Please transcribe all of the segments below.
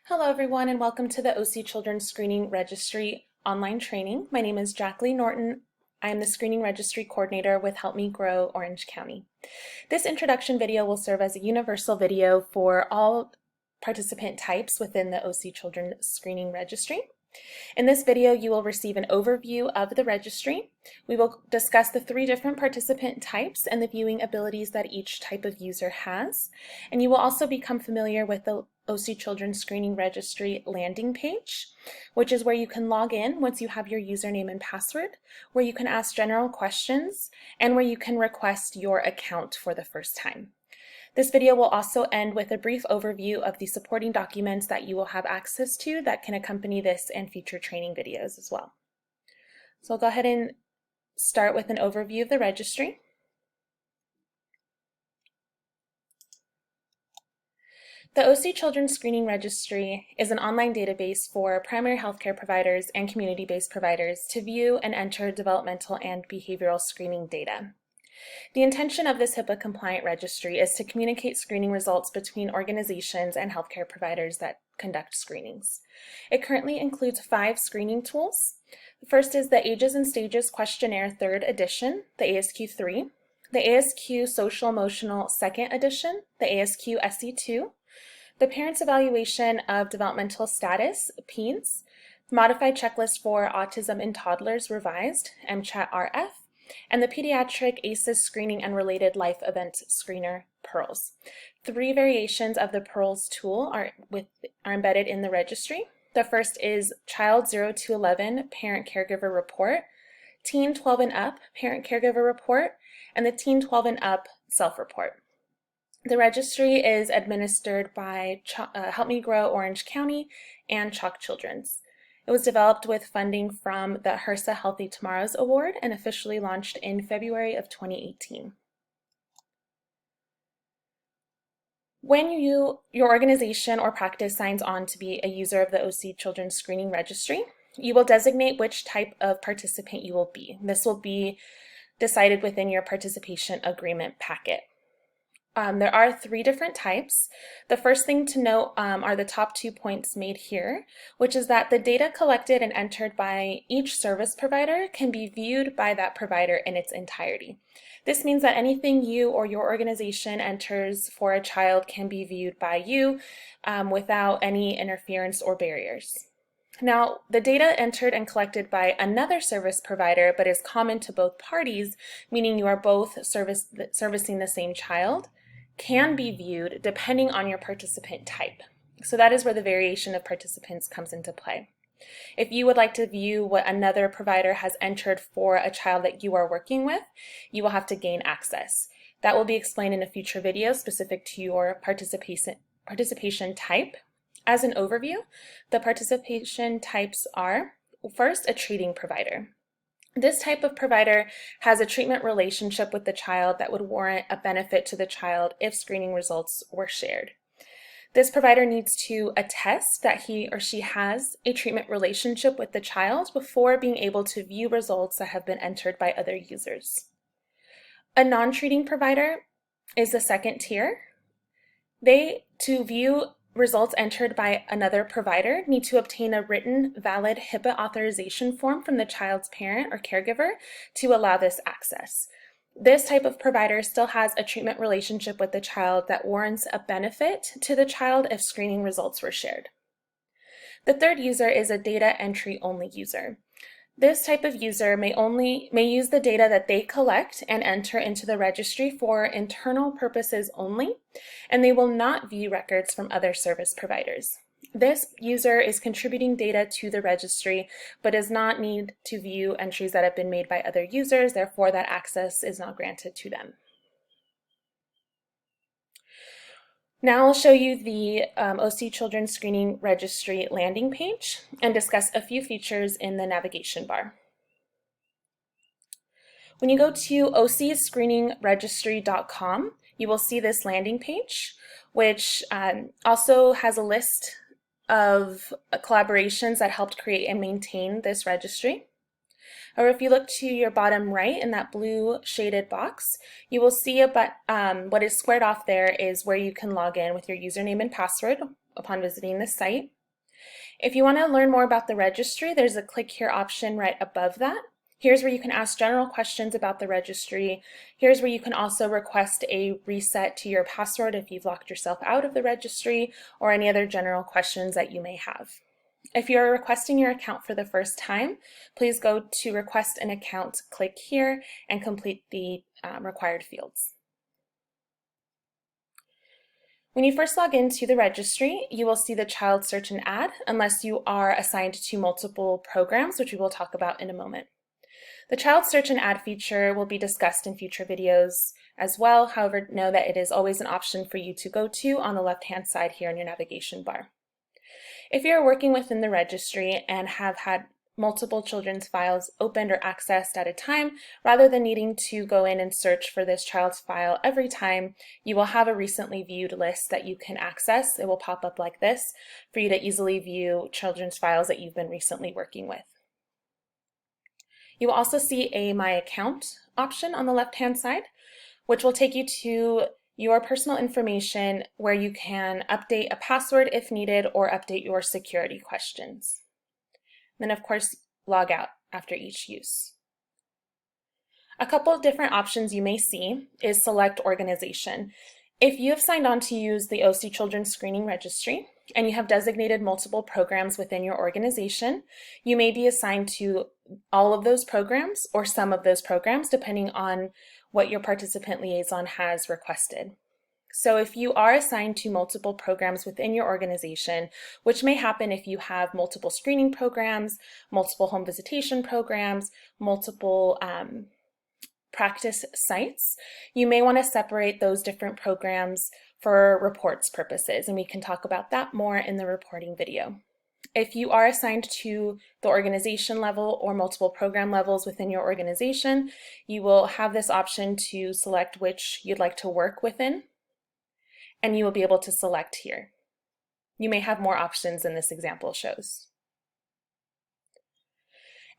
Hello everyone and welcome to the OC Children's Screening Registry online training. My name is Jacqueline Norton. I am the Screening Registry Coordinator with Help Me Grow Orange County. This introduction video will serve as a universal video for all participant types within the OC Children's Screening Registry. In this video, you will receive an overview of the registry. We will discuss the 3 different participant types and the viewing abilities that each type of user has. And you will also become familiar with the OC Children's Screening Registry landing page, which is where you can log in once you have your username and password, where you can ask general questions, and where you can request your account for the first time. This video will also end with a brief overview of the supporting documents that you will have access to that can accompany this and future training videos as well. So I'll go ahead and start with an overview of the registry. The OC Children's Screening Registry is an online database for primary healthcare providers and community-based providers to view and enter developmental and behavioral screening data. The intention of this HIPAA-compliant registry is to communicate screening results between organizations and healthcare providers that conduct screenings. It currently includes 5 screening tools. The first is the Ages and Stages Questionnaire 3rd edition, the ASQ3, the ASQ Social Emotional 2nd edition, the ASQ SE2, the Parents Evaluation of Developmental Status, PEDS, Modified Checklist for Autism in Toddlers Revised, MCHAT-RF, and the Pediatric ACEs Screening and Related Life Event Screener, PEARLS. 3 variations of the PEARLS tool are embedded in the registry. The first is Child 0 to 11 Parent Caregiver Report, Teen 12 and Up Parent Caregiver Report, and the Teen 12 and Up Self-Report. The registry is administered by Help Me Grow Orange County and CHOC Children's. It was developed with funding from the HRSA Healthy Tomorrows Award and officially launched in February of 2018. When your organization or practice signs on to be a user of the OC Children's Screening Registry, you will designate which type of participant you will be. This will be decided within your participation agreement packet. There are 3 different types. The first thing to note are the top 2 points made here, which is that the data collected and entered by each service provider can be viewed by that provider in its entirety. This means that anything you or your organization enters for a child can be viewed by you without any interference or barriers. Now, the data entered and collected by another service provider but is common to both parties, meaning you are both servicing the same child, can be viewed depending on your participant type. So that is where the variation of participants comes into play. If you would like to view what another provider has entered for a child that you are working with, you will have to gain access. That will be explained in a future video specific to your participation type. As an overview, the participation types are, first, a treating provider. This type of provider has a treatment relationship with the child that would warrant a benefit to the child if screening results were shared. This provider needs to attest that he or she has a treatment relationship with the child before being able to view results that have been entered by other users. A non-treating provider is the second tier. To view results entered by another provider, need to obtain a written, valid HIPAA authorization form from the child's parent or caregiver to allow this access. This type of provider still has a treatment relationship with the child that warrants a benefit to the child if screening results were shared. The third user is a data entry only user. This type of user may use the data that they collect and enter into the registry for internal purposes only, and they will not view records from other service providers. This user is contributing data to the registry, but does not need to view entries that have been made by other users, therefore that access is not granted to them. Now I'll show you the OC Children's Screening Registry landing page and discuss a few features in the navigation bar. When you go to ocscreeningregistry.com, you will see this landing page, which also has a list of collaborations that helped create and maintain this registry. Or if you look to your bottom right in that blue shaded box, you will see what is squared off there is where you can log in with your username and password upon visiting the site. If you want to learn more about the registry, there's a click here option right above that. Here's where you can ask general questions about the registry. Here's where you can also request a reset to your password if you've locked yourself out of the registry, or any other general questions that you may have. If you're requesting your account for the first time, please go to Request an Account, click here, and complete the required fields. When you first log into the registry, you will see the Child Search and Add, unless you are assigned to multiple programs, which we will talk about in a moment. The Child Search and Add feature will be discussed in future videos as well. However, know that it is always an option for you to go to on the left-hand side here in your navigation bar. If you're working within the registry and have had multiple children's files opened or accessed at a time, rather than needing to go in and search for this child's file every time, you will have a recently viewed list that you can access. It will pop up like this for you to easily view children's files that you've been recently working with. You will also see a My Account option on the left-hand side, which will take you to your personal information where you can update a password if needed or update your security questions. Then, of course, log out after each use. A couple of different options you may see is select organization. If you have signed on to use the OC Children's Screening Registry and you have designated multiple programs within your organization, you may be assigned to all of those programs or some of those programs depending on what your participant liaison has requested. So if you are assigned to multiple programs within your organization, which may happen if you have multiple screening programs, multiple home visitation programs, multiple practice sites, you may want to separate those different programs for reports purposes, and we can talk about that more in the reporting video. If you are assigned to the organization level or multiple program levels within your organization, you will have this option to select which you'd like to work within, and you will be able to select here. You may have more options than this example shows.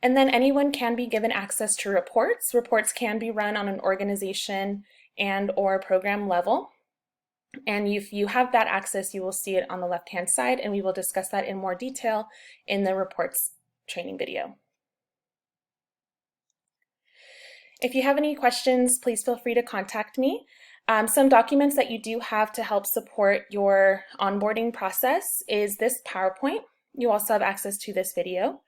And then anyone can be given access to reports. Reports can be run on an organization and or program level. And if you have that access, you will see it on the left-hand side, and we will discuss that in more detail in the reports training video. If you have any questions, please feel free to contact me. Some documents that you do have to help support your onboarding process is this PowerPoint. You also have access to this video.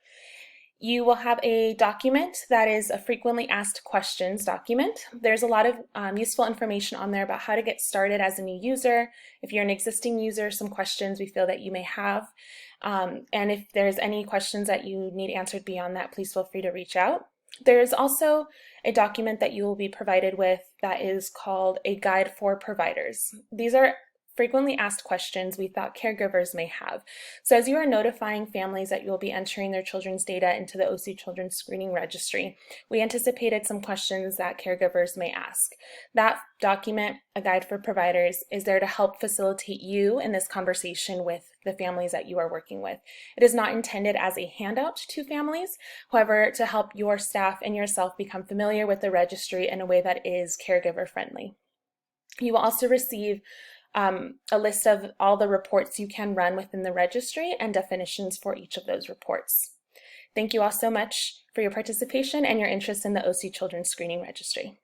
You will have a document that is a frequently asked questions document. There's a lot of useful information on there about how to get started as a new user. If you're an existing user, some questions we feel that you may have. And if there's any questions that you need answered beyond that, please feel free to reach out. There's also a document that you will be provided with that is called a guide for providers. These are frequently asked questions we thought caregivers may have. So as you are notifying families that you'll be entering their children's data into the OC Children's Screening Registry, we anticipated some questions that caregivers may ask. That document, a guide for providers, is there to help facilitate you in this conversation with the families that you are working with. It is not intended as a handout to families, however, to help your staff and yourself become familiar with the registry in a way that is caregiver friendly. You will also receive a list of all the reports you can run within the registry and definitions for each of those reports. Thank you all so much for your participation and your interest in the OC Children's Screening Registry.